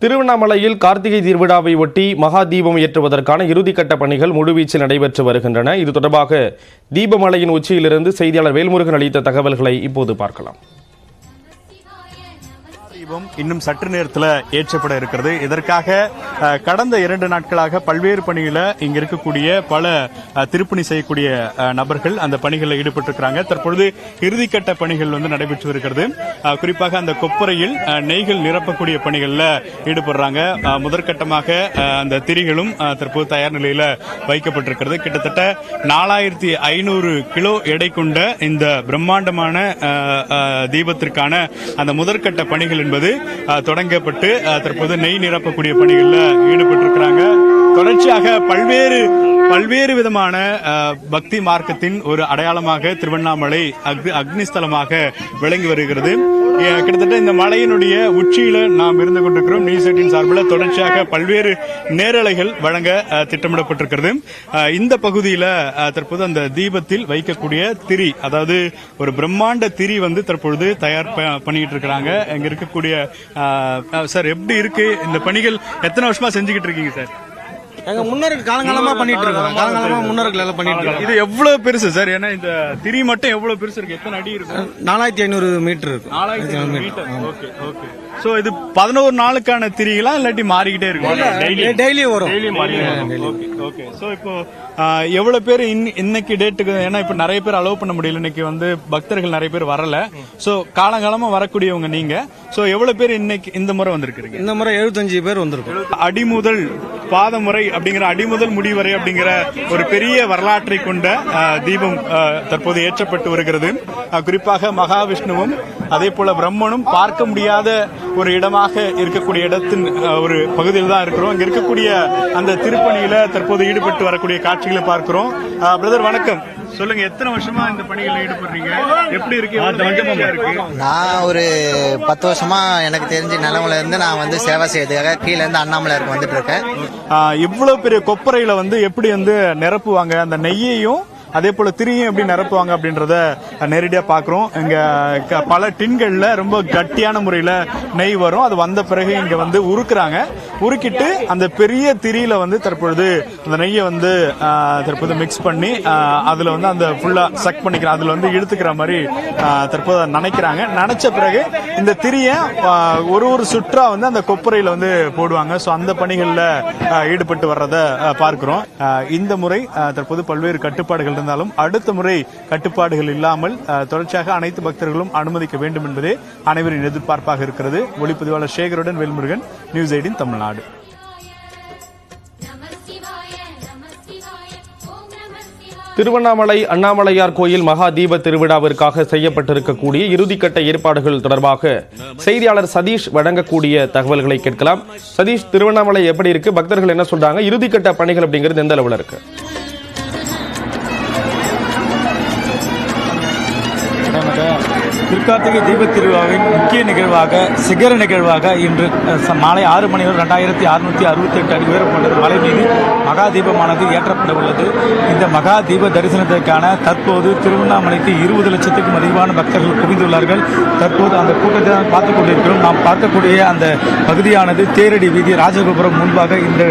திருவண்ணாமலையில் கார்த்திகை திருவிழாவை ஒட்டி மகா தீபம் ஏற்றுவதற்கான இறுதிக்கட்ட பணிகள் முழுவீச்சில் நடைபெற்று வருகின்றன. இது தொடர்பாக தீபமலையின் உச்சியிலிருந்து செய்தியாளர் வேல்முருகன் அளித்த தகவல்களை இப்போது பார்க்கலாம். இன்னும் சற்று நேரத்தில் ஏற்றப்பட இருக்கிறது. இதற்காக கடந்த 2 நாட்களாக பல்வேறு பணிகளை இங்க இருக்கக்கூடிய பல திருப்பணி செய்யக்கூடிய நபர்கள் அந்த பணிகளில் ஈடுபட்டிருக்கிறாங்க. தற்பொழுது இறுதிக்கட்ட பணிகள் நடைபெற்று வருகிறது. குறிப்பாக அந்த கொப்பரையில் நெய்கள் நிரப்பக்கூடிய பணிகளில் ஈடுபடுறாங்க. முதற்கட்டமாக அந்த திரிகளும் தற்போது தயார் நிலையில் வைக்கப்பட்டிருக்கிறது. கிட்டத்தட்ட 4500 கிலோ எடை கொண்ட இந்த பிரம்மாண்டமான தீபத்திற்கான அந்த முதற்கட்ட பணிகள் என்பது தொடங்கப்பட்டு தற்போது நெய் நிரப்பக்கூடிய பணிகளில் ஈடுபட்டிருக்கிறாங்க. தொடர்ச்சியாக பல்வேறு விதமான பக்தி மார்க்கத்தின் ஒரு அடையாளமாக திருவண்ணாமலை அக்னிஸ்தலமாக விளங்கி வருகிறது. கிட்டத்தட்ட இந்த மலையினுடைய உச்சியில நாம் இருந்து கொண்டிருக்கிறோம். நியூஸ் 18 சார்பில் தொடர்ச்சியாக பல்வேறு நேரலைகள் வழங்க திட்டமிடப்பட்டிருக்கிறது. இந்த பகுதியில் தற்போது அந்த தீபத்தில் வைக்கக்கூடிய திரி, அதாவது ஒரு பிரம்மாண்ட திரி தற்பொழுது தயார் பண்ணிட்டு இருக்கிறாங்க. இங்க இருக்கக்கூடிய சார், எப்படி இருக்கு இந்த பணிகள்? எத்தனை வருஷமா செஞ்சுக்கிட்டு இருக்கீங்க சார்? எங்க முன்னோர்கள் காலங்காலமா பண்ணிட்டு இருக்கோம். காலங்காலமா முன்னோர்கள் எல்லாம் பண்ணிட்டு இருக்கோம். இது எவ்வளவு பெருசு சார்? ஏன்னா இந்த திரி மட்டும் எவ்வளவு பெருசு இருக்கு? எத்தனை அடி இருக்கு? 4500 மீட்டர் இருக்கு. 4500 மீட்டர். Okay okay. சோ இது 11 நாளுக்கான திரிகளா இல்லாட்டி மாறிக்கிட்டே இருக்கும்? டெய்லி வரும். Okay okay. சோ இப்போ எவ்வளவு பேர் இன்னைக்கு டேட்டுக்கு, ஏன்னா இப்ப நிறைய பேர் அலோவ் பண்ண முடியல, இன்னைக்கு பக்தர்கள் நிறைய பேர் வரல. சோ காலங்காலமா வரக்கூடியவங்க நீங்க. சோ எவ்வளவு பேர் இன்னைக்கு இந்த முறை வந்திருக்கீங்க? இந்த முறை 75 பேர் வந்திருக்கும். அடிமுதல் பாதமுறை அப்படிங்கிற அடிமுதல் முடிவரை அப்படிங்கிற ஒரு பெரிய வரலாற்றை கொண்ட தீபம் தற்போது ஏற்றப்பட்டு வருகிறது. குறிப்பாக மகாவிஷ்ணுவும் அதே போல பிரம்மனும் பார்க்க முடியாத ஒரு இடமாக இருக்கக்கூடிய இடத்தின் ஒரு பகுதியில் தான் இருக்கிறோம். இங்க இருக்கக்கூடிய அந்த திருப்பணியில தற்போது ஈடுபட்டு வரக்கூடிய காட்சிகளை பார்க்கிறோம். பிரதர் வணக்கம், சொல்லுங்க, எத்தனை வருஷமா இந்த பணிகளில் ஈடுபடுறீங்க? எப்படி இருக்கு? நான் ஒரு 10 வருஷமா எனக்கு தெரிஞ்ச நிலவுல இருந்து நான் சேவை செய்யறதுக்காக கீழே இருந்து அண்ணாமலையாருக்கு வந்துட்டு இருக்கேன். இவ்வளவு பெரிய கொப்பரையில எப்படி நிரப்புவாங்க? அந்த நெய்யையும் அதே போல திரியும் எப்படி நிரப்புவாங்க அப்படின்றத நேரடியா பாக்குறோம். இங்க பல டின்கள்ல ரொம்ப கட்டியான முறையில நெய் வரும். அது வந்த பிறகு இங்க உருக்குறாங்க. உருக்கிட்டு அந்த பெரிய திரியில தற்பொழுது அந்த நெய்யை தற்போது மிக்ஸ் பண்ணி அதுல அந்த ஃபுல்லா சக் பண்ணிக்கிறாங்க. அதுல இழுத்துக்கிற மாதிரி தற்போது நினைக்கிறாங்க. நினைச்ச பிறகு இந்த திரிய ஒரு சுற்றா அந்த கொப்பரையில போடுவாங்க. சோ அந்த பணிகள்ல ஈடுபட்டு வர்றத பார்க்கிறோம். இந்த முறை தற்போது பல்வேறு கட்டுப்பாடுகள் இருந்தாலும் அடுத்த முறை கட்டுப்பாடுகள் இல்லாமல் தொடர்ச்சியாக அனைத்து பக்தர்களும் அனுமதிக்க வேண்டும் என்பதே அனைவரின் எதிர்பார்ப்பாக இருக்கிறது. ஒளிப்பதிவாளர் சேகருடன் வேல்முருகன், நியூஸ் 18 தமிழ்நாடு. திருவண்ணாமலை அண்ணாமலையார் கோயில் மகா தீப திருவிழாவிற்காக செய்யப்பட்டிருக்கக்கூடிய இறுதிக்கட்ட ஏற்பாடுகள் தொடர்பாக செய்தியாளர் சதீஷ் வழங்கக்கூடிய தகவல்களை கேட்கலாம். சதீஷ், திருவண்ணாமலை எப்படி இருக்கு? பக்தர்கள் என்ன சொல்றாங்க? இறுதிக்கட்ட பணிகள் அப்படிங்கிறது எந்த அளவுல இருக்கு? திருக்கார்த்திகை தீபத் திருவிழாவின் முக்கிய நிகழ்வாக, சிகர நிகழ்வாக இன்று மாலை 6 மணி வரை 2668 அடி உயரம் கொண்டது மலை மீது மகா தீபமானது ஏற்றப்பட உள்ளது. இந்த மகா தீப தரிசனத்திற்கான தற்போது திருவண்ணாமலைக்கு 20 லட்சத்துக்கும் அதிகமான பக்தர்கள் குவிந்துள்ளார்கள். தற்போது அந்த கூட்டத்தை பார்த்துக் கொண்டிருக்கிறோம். நாம் பார்க்கக்கூடிய அந்த பகுதியானது தேரடி வீதி ராஜகோபுரம் முன்பாக. இந்த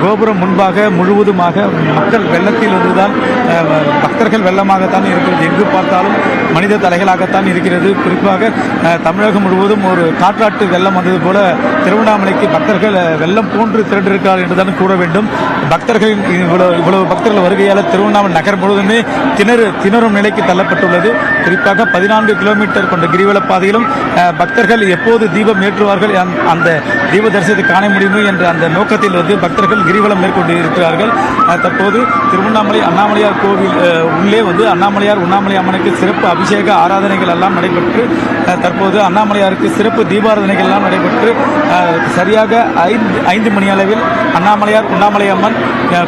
கோபுரம் முன்பாக முழுவதுமாக மக்கள் வெள்ளத்தில் இருந்துதான், பக்தர்கள் வெள்ளமாகத்தான் இருக்கிறது. எங்கு பார்த்தாலும் மனித தலைகளாகத்தான் இருக்கிறது. குறிப்பாக தமிழகம் முழுவதும் ஒரு காற்றாட்டு வெள்ளம் வந்தது போல திருவண்ணாமலைக்கு பக்தர்கள் வெள்ளம் போன்று திரண்டிருக்கிறார்கள் என்றுதான் கூற வேண்டும். பக்தர்களின் இவ்வளவு பக்தர்கள் வருகையால் திருவண்ணாமலை நகர் முழுவதுமே திணறும் நிலைக்கு தள்ளப்பட்டுள்ளது. குறிப்பாக 14 கிலோமீட்டர் கொண்ட கிரிவல பாதையிலும் பக்தர்கள் எப்போது தீபம் ஏற்றுவார்கள், அந்த தீப தரிசனத்தை காண முடியுமே என்ற அந்த நோக்கத்தில் பக்தர்கள் கிரிவலம் மேற்கொண்டு இருக்கிறார்கள். தற்போது திருவண்ணாமலை அண்ணாமலையார் கோவில் உள்ளே அண்ணாமலையார் உண்ணாமலை அம்மனுக்கு சிறப்பு அபிஷேக ஆராதனைகள் எல்லாம் நடைபெற்று தற்போது அண்ணாமலையாருக்கு சிறப்பு தீபாராதனைகள் எல்லாம் நடைபெற்று சரியாக 5 மணி அளவில் அண்ணாமலையார் உண்ணாமலை அம்மன்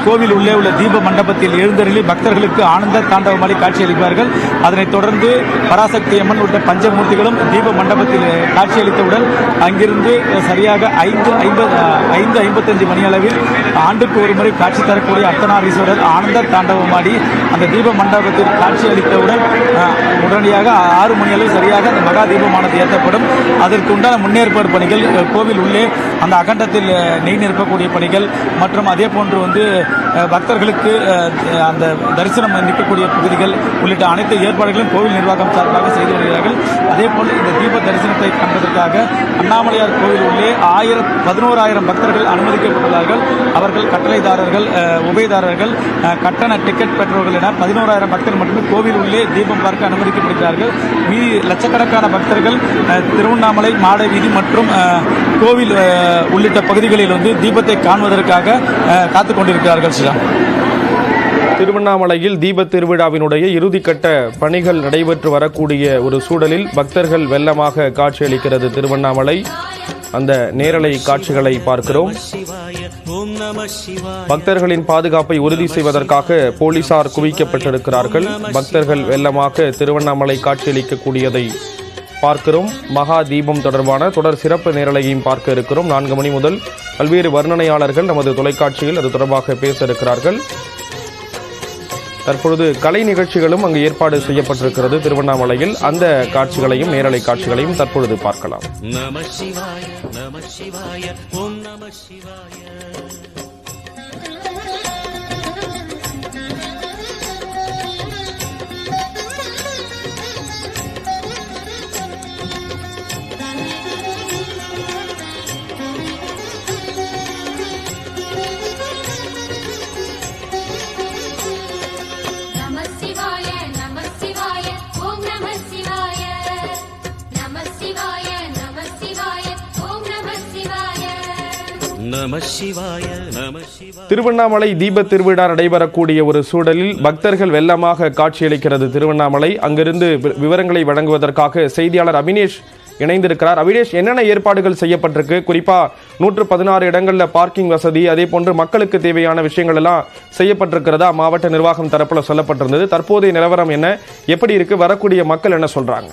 கோவில் உள்ளே உள்ள தீப மண்டபத்தில் எழுந்தருளி பக்தர்களுக்கு ஆனந்த தாண்டவமாடி காட்சியளிப்பார்கள். அதனைத் தொடர்ந்து பராசக்தி அம்மன் உள்ள பஞ்சமூர்த்திகளும் தீப மண்டபத்தில் காட்சியளித்தவுடன் அங்கிருந்து சரியாக 5:55 மணி அளவில் ஆண்டுக்கு ஒரு முறை காட்சி தரக்கூடிய அர்த்தநாரீஸ்வரர் ஆனந்த தாண்டவமாடி அந்த தீப மண்டபத்தில் காட்சி அளித்தவுடன் உடனடியாக 6 மணி அளவில் சரியாக அந்த மகா தீபமானது ஏற்றப்படும். அதற்கு உண்டான முன்னேற்பாடு பணிகள் கோவில் உள்ளே அந்த அகண்டத்தில் நெய் நிரப்பக்கூடிய பணிகள் மற்றும் அதே போன்று பக்தர்களுக்கு அந்த தரிசனம் நிற்கக்கூடிய பகுதிகள் உள்ளிட்ட அனைத்து ஏற்பாடுகளும் கோவில் நிர்வாகம் சார்பாக செய்து வருகிறார்கள். அதே போல் இந்த தீப தரிசனத்தை காண்பதற்காக அண்ணாமலையார் கோவில் உள்ளே 11,000 பக்தர்கள் அனுமதிக்கப்பட்டுள்ளார்கள். அவர்கள் கட்டளைதாரர்கள், உபயதாரர்கள், கட்டண டிக்கெட் பெற்றவர்கள் என 11,000 பக்தர்கள் மட்டுமே கோவில் உள்ளே தீபம் பார்க்க அனுமதிக்கப்படுகிறார்கள். மீதி லட்சக்கணக்கான பக்தர்கள் திருவண்ணாமலை மாட வீதி மற்றும் கோவில் உள்ளிட்ட பகுதிகளில் தீபத்தை காண்பதற்காக காத்துக் கொண்டிருக்கிறார்கள். திருவண்ணாமலையில் தீப திருவிழாவினுடைய இறுதிக்கட்ட பணிகள் நடைபெற்று வரக்கூடிய ஒரு சூழலில் பக்தர்கள் வெள்ளமாக காட்சியளிக்கிறது திருவண்ணாமலை. அந்த நேரலை காட்சிகளை பார்க்கிறோம். பக்தர்களின் பாதுகாப்பை உறுதி செய்வதற்காக போலீசார் குவிக்கப்பட்டிருக்கிறார்கள். பக்தர்கள் வெள்ளமாக திருவண்ணாமலை காட்சியளிக்கக்கூடியதை பார்க்கிறோம். மகா தீபம் தொடர்பான தொடர் சிறப்பு நேரலையையும் பார்க்க இருக்கிறோம். 4 மணி முதல் பல்வேறு வர்ணனையாளர்கள் நமது தொலைக்காட்சியில் அது தொடர்பாக பேச இருக்கிறார்கள். தற்பொழுது கலை நிகழ்ச்சிகளும் அங்கு ஏற்பாடு செய்யப்பட்டிருக்கிறது திருவண்ணாமலையில். அந்த காட்சிகளையும் நேரலை காட்சிகளையும் தற்பொழுது பார்க்கலாம். திருவண்ணாமலை தீப திருவிழா நடைபெறக்கூடிய ஒரு சூழலில் பக்தர்கள் வெள்ளமாக காட்சியளிக்கிறது திருவண்ணாமலை. அங்கிருந்து விவரங்களை வழங்குவதற்காக செய்தியாளர் அபினேஷ் இணைந்திருக்கிறார். அபினேஷ், என்னென்ன ஏற்பாடுகள் செய்யப்பட்டிருக்கு? குறிப்பா 116 இடங்கள்ல பார்க்கிங் வசதி, அதே போன்று மக்களுக்கு தேவையான விஷயங்கள் எல்லாம் செய்யப்பட்டிருக்கிறதா மாவட்ட நிர்வாகம் தரப்புல சொல்லப்பட்டிருந்தது. தற்போதைய நிலவரம் என்ன, எப்படி இருக்கு, வரக்கூடிய மக்கள் என்ன சொல்றாங்க?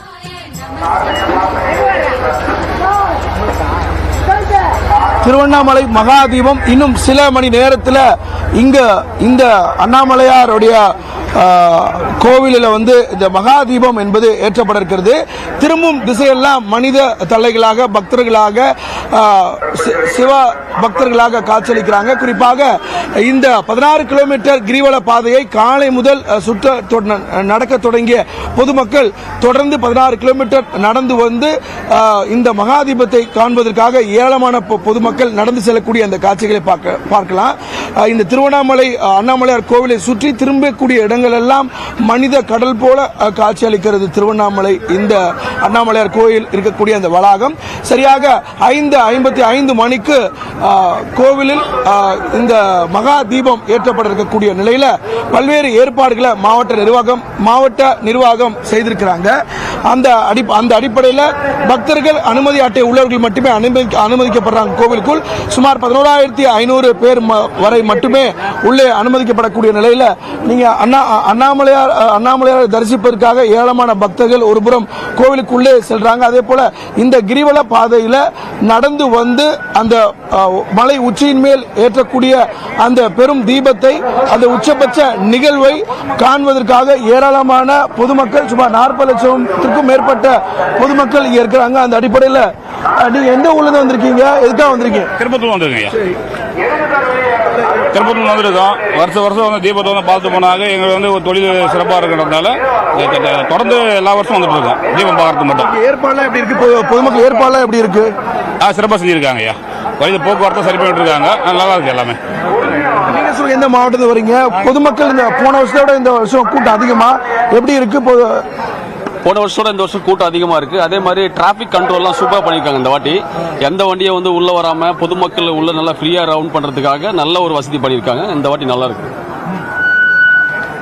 திருவண்ணாமலை மகாதீபம் இன்னும் சில மணி நேரத்தில் இந்த அண்ணாமலையாருடைய கோவிலில் இந்த மகாதீபம் என்பது ஏற்றப்பட இருக்கிறது. திரும்பும் திசையெல்லாம் மனித தலைகளாக, பக்தர்களாக, சிவ பக்தர்களாக காட்சியளிக்கிறாங்க. குறிப்பாக இந்த 16 கிலோமீட்டர் கிரிவல பாதையை காலை முதல் நடக்க தொடங்கிய பொதுமக்கள் தொடர்ந்து 16 கிலோமீட்டர் நடந்து இந்த மகாதீபத்தை காண்பதற்காக ஏராளமான பொதுமக்கள் நடந்து செல்லக்கூடிய அந்த காட்சிகளை பார்க்கலாம். இந்த திருவண்ணாமலை அண்ணாமலையார் கோவிலை சுற்றி திரும்பக்கூடிய இடங்கள் எல்லாம் மனித கடல் போல காட்சி அளிக்கிறது. திருவண்ணாமலை இந்த அண்ணாமலையார் கோயில் இருக்கக்கூடிய அந்த வளாகம் சரியாக 5:55 மணிக்கு கோவிலில் இந்த மகா தீபம் ஏற்றப்பட இருக்கக்கூடிய நிலையில பல்வேறு ஏற்பாடுகளை மாவட்ட நிர்வாகம் செய்திருக்கிறாங்க. அந்த அடிப்படையில் பக்தர்கள் அனுமதி அட்டை உள்ளவர்கள் மட்டுமே அனுமதிக்கப்படுறாங்க. கோவிலுக்குள் சுமார் 11,500 பேர் வரை மட்டுமே உள்ளே அனுமதிக்கப்படக்கூடிய நிலையில நீங்க அண்ணாமலையார் தரிசிப்பதற்காக ஏராளமான பக்தர்கள் ஒருபுறம் கோவிலுக்குள்ளே செல்றாங்க. அதே போல இந்த கிரிவல பாதையில நடந்து அந்த மலை உச்சியின் மேல் ஏற்றக்கூடிய அந்த பெரும் தீபத்தை, அந்த உச்சபட்ச நிகழ்வை காண்பதற்காக ஏராளமான பொதுமக்கள், சுமார் 40 லட்சத்திற்கும் மேற்பட்ட பொதுமக்கள் இங்க இருக்கிறாங்க. அந்த அடிப்படையில் நீங்க எந்த ஊர்ல வந்திருக்கீங்க, எதுக்காக வந்திருக்கீங்க? திருப்பத்தூர் வந்திருக்கீங்க. திருப்பத்தூர் வந்திருக்கோம். வருஷம் தீபத்தை பார்த்து போனாங்க. எங்களுக்கு ஒரு தொழில் சிறப்பாக இருக்கிறதுனால தொடர்ந்து எல்லா வருஷம் வந்துட்டு இருக்கோம் தீபம் பார்க்கறது மட்டும். ஏற்பாடுலாம் எப்படி இருக்கு? பொதுமக்கள் ஏற்பாடுலாம் எப்படி இருக்கு? சிறப்பாக செஞ்சிருக்காங்க ஐயா. வழியில் போக்குவரத்து சரி பண்ணிட்டு இருக்காங்க. நல்லா இருக்கு எல்லாமே. நீங்க சொல்லுங்க, எந்த மாவட்டத்தில் வரீங்க? பொதுமக்கள் இந்த போன வருஷத்தோட இந்த வருஷம் கூட்டம் அதிகமா எப்படி இருக்கு? போன வருஷத்தோட இந்த வருஷம் கூட்டம் அதிகமா இருக்கு. அதே மாதிரி டிராபிக் கண்ட்ரோல்லாம் சூப்பரா பண்ணிருக்காங்க. இந்த வாட்டி எந்த வண்டியை உள்ள வராம பொதுமக்கள் உள்ள நல்லா ஃப்ரீயா ரவுண்ட் பண்றதுக்காக நல்ல ஒரு வசதி பண்ணிருக்காங்க. இந்த வாட்டி நல்லா இருக்கு.